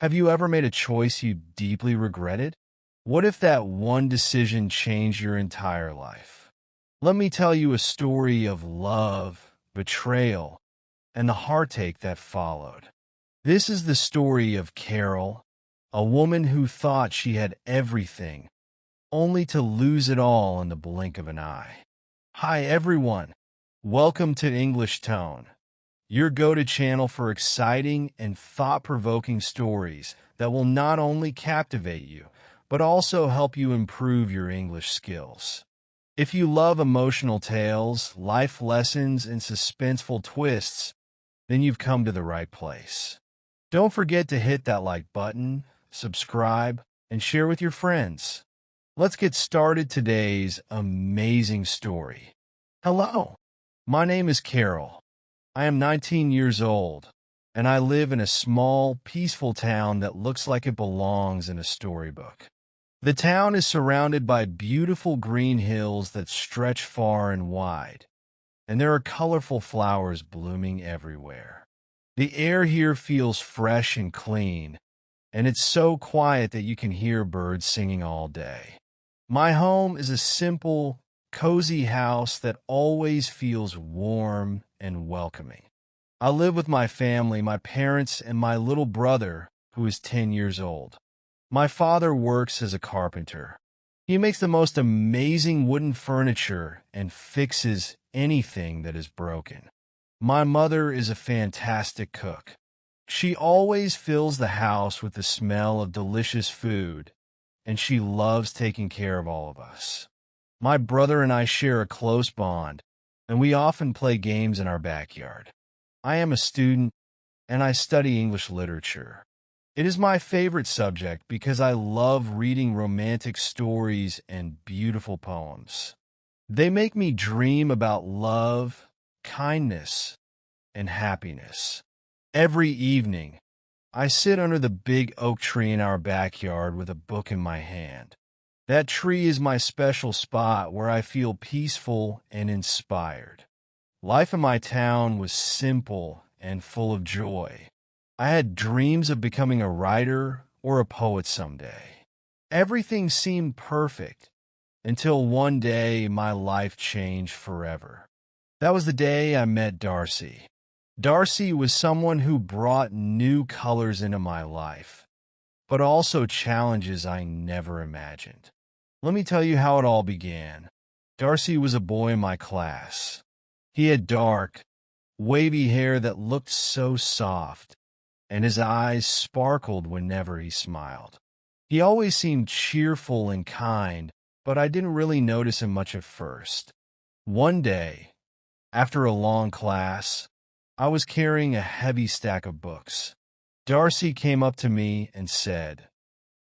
Have you ever made a choice you deeply regretted? What if that one decision changed your entire life? Let me tell you a story of love, betrayal, and the heartache that followed. This is the story of Carole, a woman who thought she had everything, only to lose it all in the blink of an eye. Hi, everyone. Welcome to English Tone, your go-to channel for exciting and thought-provoking stories that will not only captivate you, but also help you improve your English skills. If you love emotional tales, life lessons, and suspenseful twists, then you've come to the right place. Don't forget to hit that like button, subscribe, and share with your friends. Let's get started today's amazing story. Hello, my name is Carole. I am 19 years old, and I live in a small, peaceful town that looks like it belongs in a storybook. The town is surrounded by beautiful green hills that stretch far and wide, and there are colorful flowers blooming everywhere. The air here feels fresh and clean, and it's so quiet that you can hear birds singing all day. My home is a simple, cozy house that always feels warm and welcoming. I live with my family, my parents, and my little brother, who is 10 years old. My father works as a carpenter. He makes the most amazing wooden furniture and fixes anything that is broken. My mother is a fantastic cook. She always fills the house with the smell of delicious food, and she loves taking care of all of us. My brother and I share a close bond, and we often play games in our backyard. I am a student, and I study English literature. It is my favorite subject because I love reading romantic stories and beautiful poems. They make me dream about love, kindness, and happiness. Every evening, I sit under the big oak tree in our backyard with a book in my hand. That tree is my special spot where I feel peaceful and inspired. Life in my town was simple and full of joy. I had dreams of becoming a writer or a poet someday. Everything seemed perfect until one day my life changed forever. That was the day I met Darcy. Darcy was someone who brought new colors into my life, but also challenges I never imagined. Let me tell you how it all began. Darcy was a boy in my class. He had dark, wavy hair that looked so soft, and his eyes sparkled whenever he smiled. He always seemed cheerful and kind, but I didn't really notice him much at first. One day, after a long class, I was carrying a heavy stack of books. Darcy came up to me and said,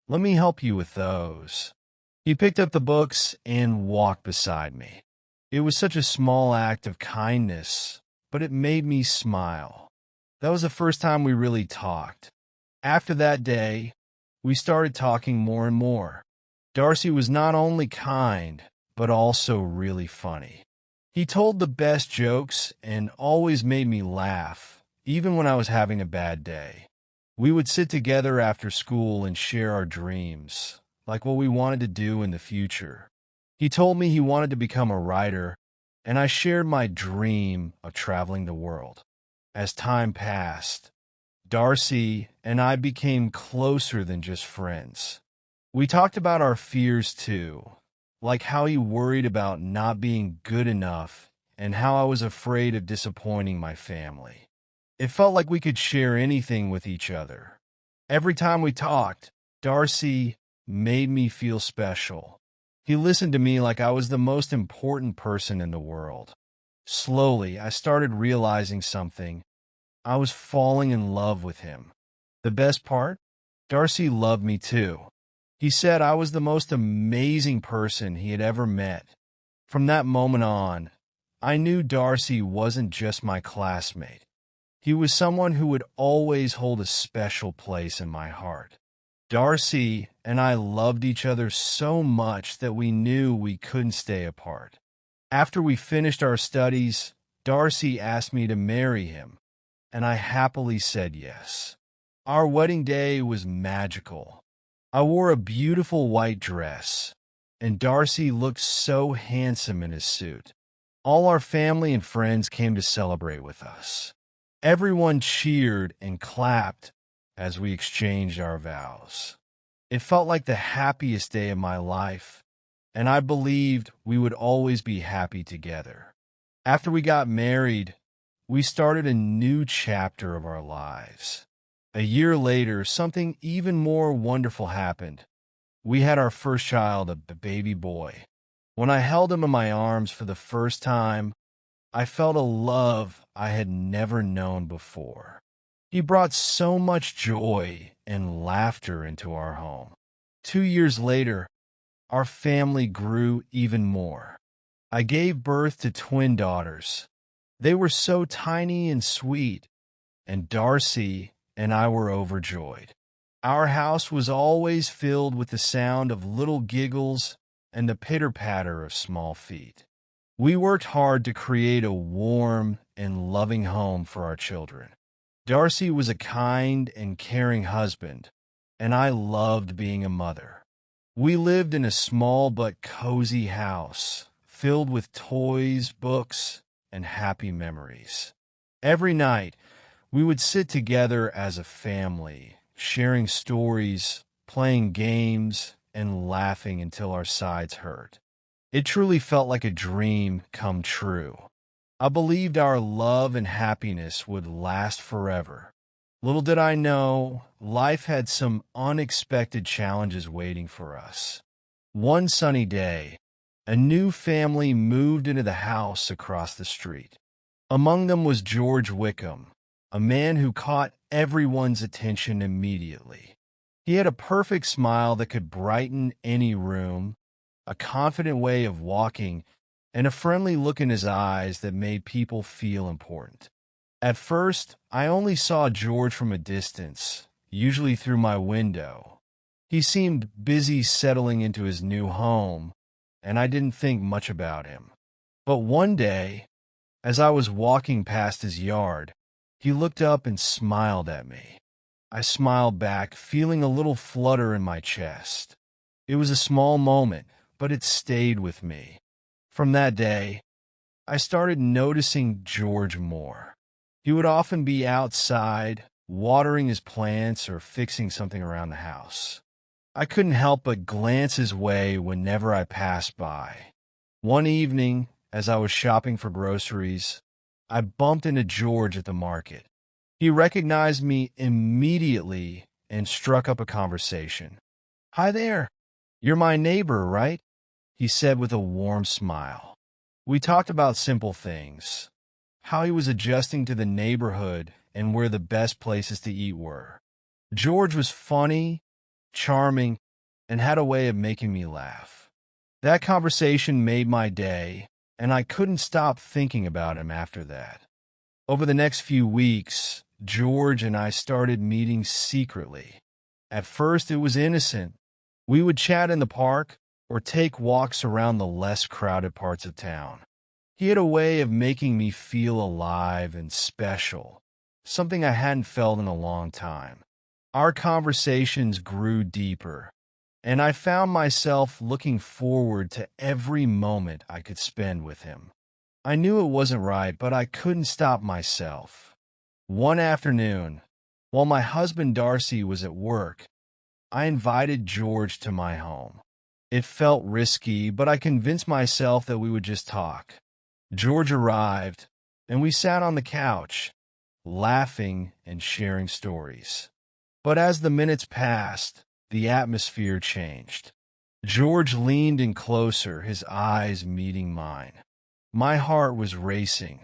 "Let me help you with those." He picked up the books and walked beside me. It was such a small act of kindness, but it made me smile. That was the first time we really talked. After that day, we started talking more and more. Darcy was not only kind, but also really funny. He told the best jokes and always made me laugh, even when I was having a bad day. We would sit together after school and share our dreams, like what we wanted to do in the future. He told me he wanted to become a writer, and I shared my dream of traveling the world. As time passed, Darcy and I became closer than just friends. We talked about our fears too, like how he worried about not being good enough and how I was afraid of disappointing my family. It felt like we could share anything with each other. Every time we talked, Darcy made me feel special. He listened to me like I was the most important person in the world. Slowly, I started realizing something. I was falling in love with him. The best part? Darcy loved me too. He said I was the most amazing person he had ever met. From that moment on, I knew Darcy wasn't just my classmate. He was someone who would always hold a special place in my heart. Darcy and I loved each other so much that we knew we couldn't stay apart. After we finished our studies, Darcy asked me to marry him, and I happily said yes. Our wedding day was magical. I wore a beautiful white dress, and Darcy looked so handsome in his suit. All our family and friends came to celebrate with us. Everyone cheered and clapped as we exchanged our vows. It felt like the happiest day of my life, and I believed we would always be happy together. After we got married, we started a new chapter of our lives. A year later, something even more wonderful happened. We had our first child, a baby boy. When I held him in my arms for the first time, I felt a love I had never known before. He brought so much joy and laughter into our home. 2 years later, our family grew even more. I gave birth to twin daughters. They were so tiny and sweet, and Darcy and I were overjoyed. Our house was always filled with the sound of little giggles and the pitter-patter of small feet. We worked hard to create a warm and loving home for our children. Darcy was a kind and caring husband, and I loved being a mother. We lived in a small but cozy house, filled with toys, books, and happy memories. Every night, we would sit together as a family, sharing stories, playing games, and laughing until our sides hurt. It truly felt like a dream come true. I believed our love and happiness would last forever. Little did I know, life had some unexpected challenges waiting for us. One sunny day, a new family moved into the house across the street. Among them was George Wickham, a man who caught everyone's attention immediately. He had a perfect smile that could brighten any room, a confident way of walking, and a friendly look in his eyes that made people feel important. At first, I only saw George from a distance, usually through my window. He seemed busy settling into his new home, and I didn't think much about him. But one day, as I was walking past his yard, he looked up and smiled at me. I smiled back, feeling a little flutter in my chest. It was a small moment, but it stayed with me. From that day, I started noticing George more. He would often be outside, watering his plants or fixing something around the house. I couldn't help but glance his way whenever I passed by. One evening, as I was shopping for groceries, I bumped into George at the market. He recognized me immediately and struck up a conversation. "Hi there. You're my neighbor, right?" he said with a warm smile. We talked about simple things, how he was adjusting to the neighborhood and where the best places to eat were. George was funny, charming, and had a way of making me laugh. That conversation made my day, and I couldn't stop thinking about him after that. Over the next few weeks, George and I started meeting secretly. At first, it was innocent. We would chat in the park or take walks around the less crowded parts of town. He had a way of making me feel alive and special, something I hadn't felt in a long time. Our conversations grew deeper, and I found myself looking forward to every moment I could spend with him. I knew it wasn't right, but I couldn't stop myself. One afternoon, while my husband Darcy was at work, I invited George to my home. It felt risky, but I convinced myself that we would just talk. George arrived, and we sat on the couch, laughing and sharing stories. But as the minutes passed, the atmosphere changed. George leaned in closer, his eyes meeting mine. My heart was racing.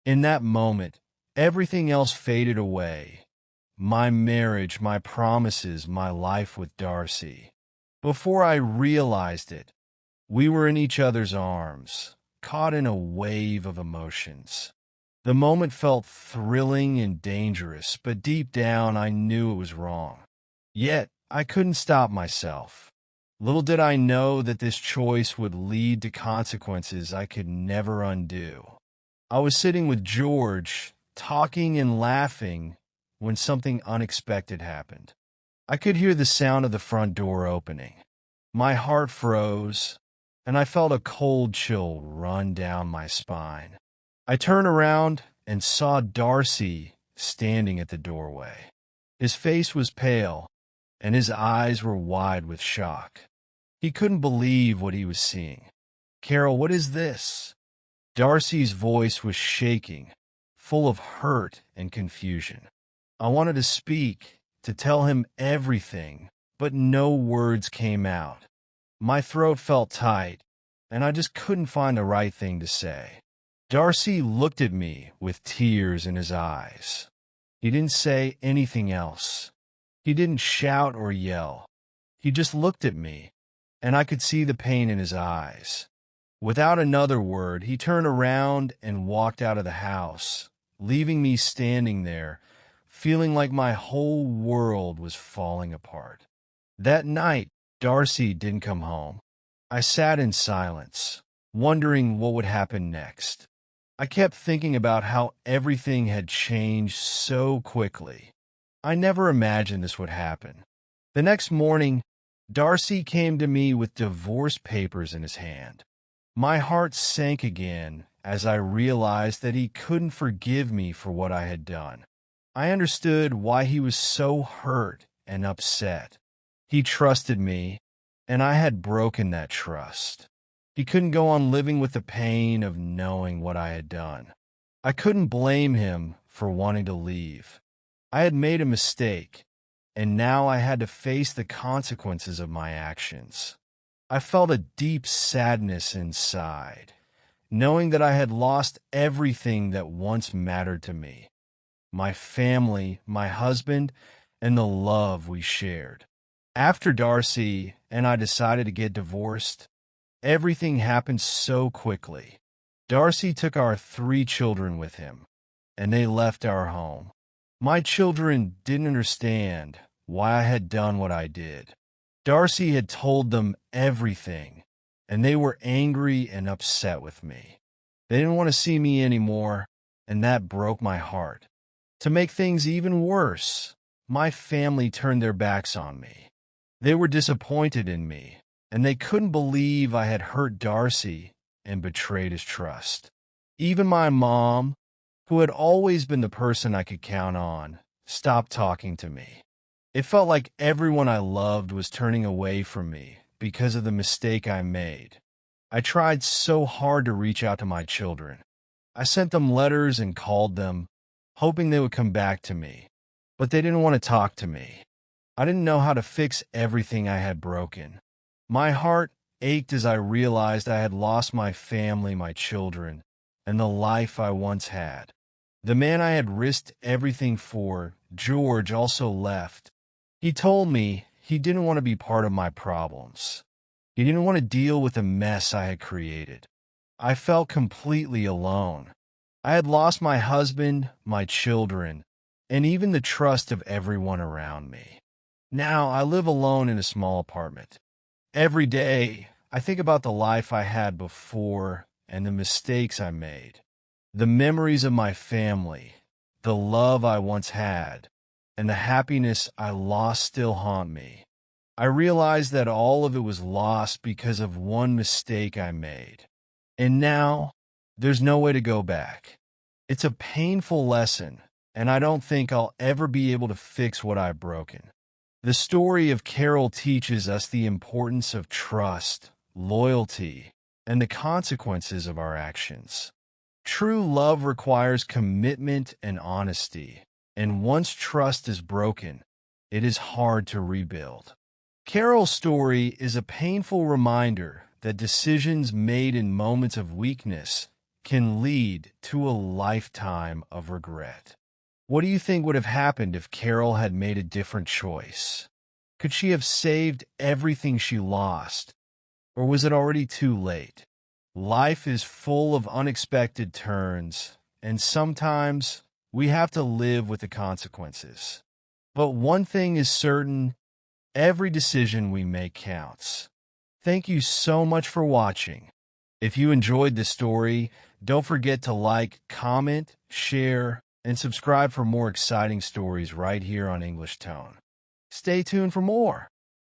In that moment, everything else faded away. My marriage, my promises, my life with Darcy. Before I realized it, we were in each other's arms, caught in a wave of emotions. The moment felt thrilling and dangerous, but deep down I knew it was wrong. Yet, I couldn't stop myself. Little did I know that this choice would lead to consequences I could never undo. I was sitting with George, talking and laughing, when something unexpected happened. I could hear the sound of the front door opening. My heart froze, and I felt a cold chill run down my spine. I turned around and saw Darcy standing at the doorway. His face was pale, and his eyes were wide with shock. He couldn't believe what he was seeing. "Carole, what is this?" Darcy's voice was shaking, full of hurt and confusion. I wanted to speak, to tell him everything, but no words came out. My throat felt tight, and I just couldn't find the right thing to say. Darcy looked at me with tears in his eyes. He didn't say anything else. He didn't shout or yell. He just looked at me, and I could see the pain in his eyes. Without another word, he turned around and walked out of the house, leaving me standing there, feeling like my whole world was falling apart. That night, Darcy didn't come home. I sat in silence, wondering what would happen next. I kept thinking about how everything had changed so quickly. I never imagined this would happen. The next morning, Darcy came to me with divorce papers in his hand. My heart sank again as I realized that he couldn't forgive me for what I had done. I understood why he was so hurt and upset. He trusted me, and I had broken that trust. He couldn't go on living with the pain of knowing what I had done. I couldn't blame him for wanting to leave. I had made a mistake, and now I had to face the consequences of my actions. I felt a deep sadness inside, knowing that I had lost everything that once mattered to me. My family, my husband, and the love we shared. After Darcy and I decided to get divorced, everything happened so quickly. Darcy took our 3 children with him, and they left our home. My children didn't understand why I had done what I did. Darcy had told them everything, and they were angry and upset with me. They didn't want to see me anymore, and that broke my heart. To make things even worse, my family turned their backs on me. They were disappointed in me, and they couldn't believe I had hurt Darcy and betrayed his trust. Even my mom, who had always been the person I could count on, stopped talking to me. It felt like everyone I loved was turning away from me because of the mistake I made. I tried so hard to reach out to my children. I sent them letters and called them, hoping they would come back to me, but they didn't want to talk to me. I didn't know how to fix everything I had broken. My heart ached as I realized I had lost my family, my children, and the life I once had. The man I had risked everything for, George, also left. He told me he didn't want to be part of my problems. He didn't want to deal with the mess I had created. I felt completely alone. I had lost my husband, my children, and even the trust of everyone around me. Now I live alone in a small apartment. Every day, I think about the life I had before and the mistakes I made. The memories of my family, the love I once had, and the happiness I lost still haunt me. I realize that all of it was lost because of one mistake I made. And now, there's no way to go back. It's a painful lesson, and I don't think I'll ever be able to fix what I've broken. The story of Carole teaches us the importance of trust, loyalty, and the consequences of our actions. True love requires commitment and honesty, and once trust is broken, it is hard to rebuild. Carole's story is a painful reminder that decisions made in moments of weakness can lead to a lifetime of regret. What do you think would have happened if Carole had made a different choice? Could she have saved everything she lost, or was it already too late? Life is full of unexpected turns, and sometimes we have to live with the consequences. But one thing is certain, every decision we make counts. Thank you so much for watching. If you enjoyed this story, don't forget to like, comment, share, and subscribe for more exciting stories right here on English Tone. Stay tuned for more.